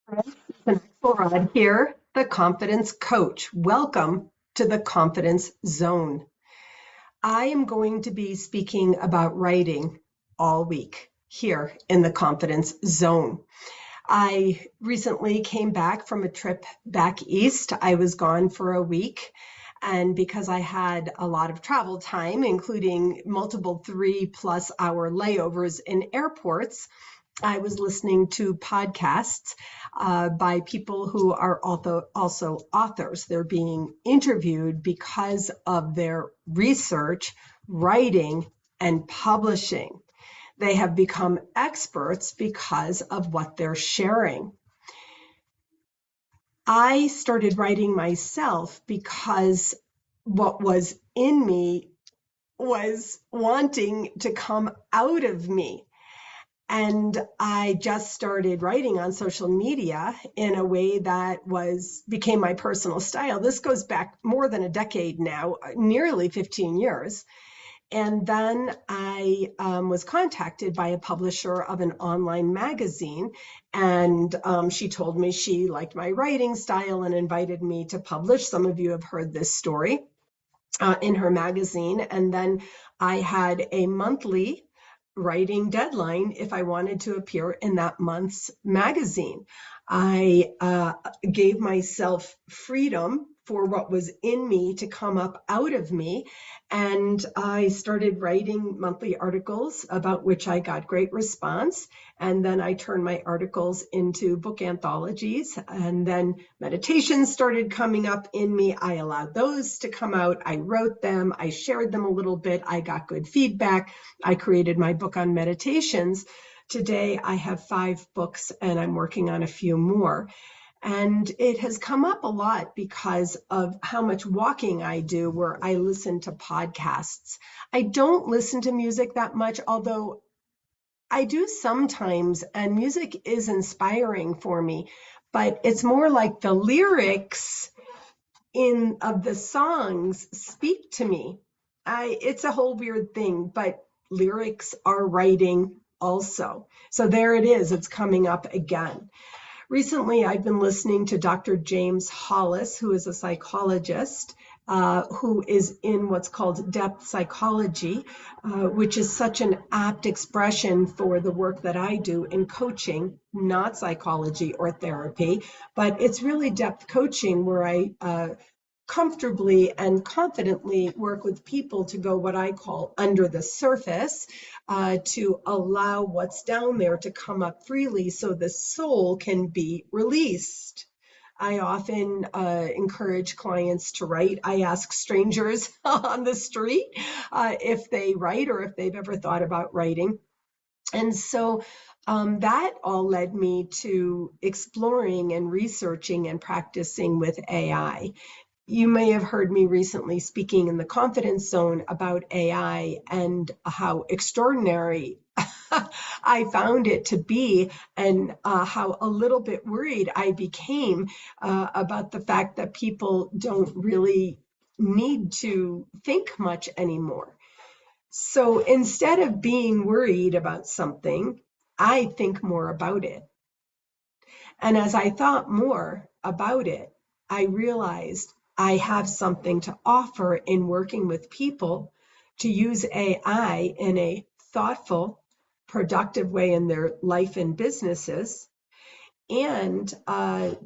Susan Axelrod here, the Confidence Coach. Welcome to the Confidence Zone. I am going to be speaking about writing all week here in the Confidence Zone. I recently came back from a trip back east. I was gone for a week. And because I had a lot of travel time, including multiple 3+ hour layovers in airports, I was listening to podcasts by people who are also authors. They're being interviewed because of their research, writing, and publishing. They have become experts because of what they're sharing. I started writing myself because what was in me was wanting to come out of me. And I just started writing on social media in a way that became my personal style. This goes back more than a decade now, nearly 15 years. And then I was contacted by a publisher of an online magazine, and she told me she liked my writing style and invited me to publish. Some of you have heard this story in her magazine. And then I had a monthly writing deadline if I wanted to appear in that month's magazine. I gave myself freedom for what was in me to come up out of me. And I started writing monthly articles about which I got great response. And then I turned my articles into book anthologies. And then meditations started coming up in me. I allowed those to come out. I wrote them. I shared them a little bit. I got good feedback. I created my book on meditations. Today, I have 5 books and I'm working on a few more. And it has come up a lot because of how much walking I do, where I listen to podcasts. I don't listen to music that much, although I do sometimes, and music is inspiring for me, but it's more like the lyrics of the songs speak to me. It's a whole weird thing, but lyrics are writing also. So there it is, it's coming up again. Recently, I've been listening to Dr. James Hollis, who is a psychologist, who is in what's called depth psychology, which is such an apt expression for the work that I do in coaching, not psychology or therapy, but it's really depth coaching where I comfortably and confidently work with people to go what I call under the surface, to allow what's down there to come up freely so the soul can be released. I often encourage clients to write. I ask strangers on the street if they write or if they've ever thought about writing. And so that all led me to exploring and researching and practicing with AI. You may have heard me recently speaking in the Confidence Zone about AI and how extraordinary I found it to be, and how a little bit worried I became about the fact that people don't really need to think much anymore. So instead of being worried about something, I think more about it. And as I thought more about it, I realized I have something to offer in working with people to use AI in a thoughtful, productive way in their life and businesses, and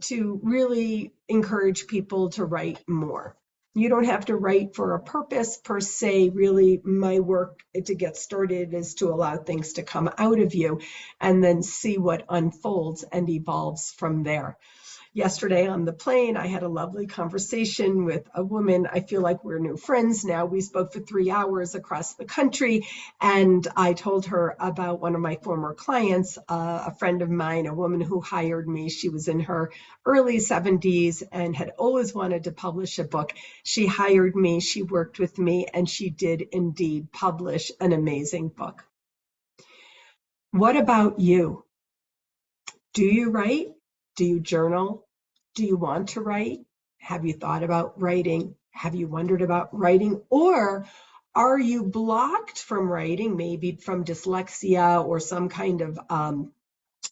to really encourage people to write more. You don't have to write for a purpose per se. Really, my work to get started is to allow things to come out of you and then see what unfolds and evolves from there. Yesterday on the plane, I had a lovely conversation with a woman. I feel like we're new friends now. We spoke for 3 hours across the country, and I told her about one of my former clients, a friend of mine, a woman who hired me. She was in her early 70s and had always wanted to publish a book. She hired me, she worked with me, and she did indeed publish an amazing book. What about you? Do you write? Do you journal? Do you want to write? Have you thought about writing? Have you wondered about writing? Or are you blocked from writing, maybe from dyslexia or some kind of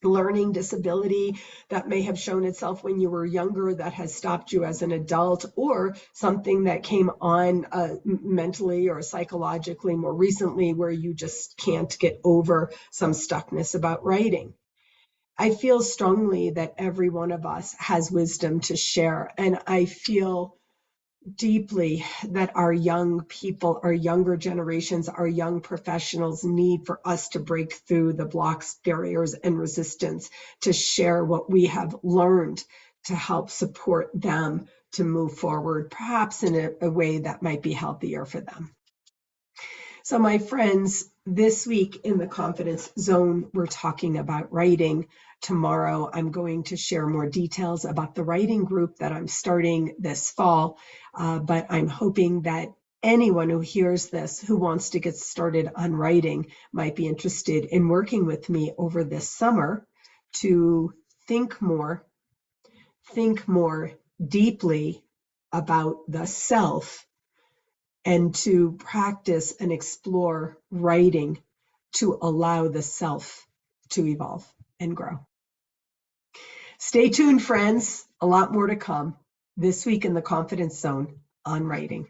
learning disability that may have shown itself when you were younger that has stopped you as an adult, or something that came on mentally or psychologically more recently where you just can't get over some stuckness about writing. I feel strongly that every one of us has wisdom to share, and I feel deeply that our young people, our younger generations, our young professionals need for us to break through the blocks, barriers, and resistance to share what we have learned to help support them to move forward, perhaps in a way that might be healthier for them. So my friends, this week in the Confidence Zone, we're talking about writing. Tomorrow, I'm going to share more details about the writing group that I'm starting this fall, but I'm hoping that anyone who hears this, who wants to get started on writing, might be interested in working with me over this summer to think more deeply about the self, and to practice and explore writing to allow the self to evolve and grow. Stay tuned, friends. A lot more to come this week in the Confidence Zone on writing.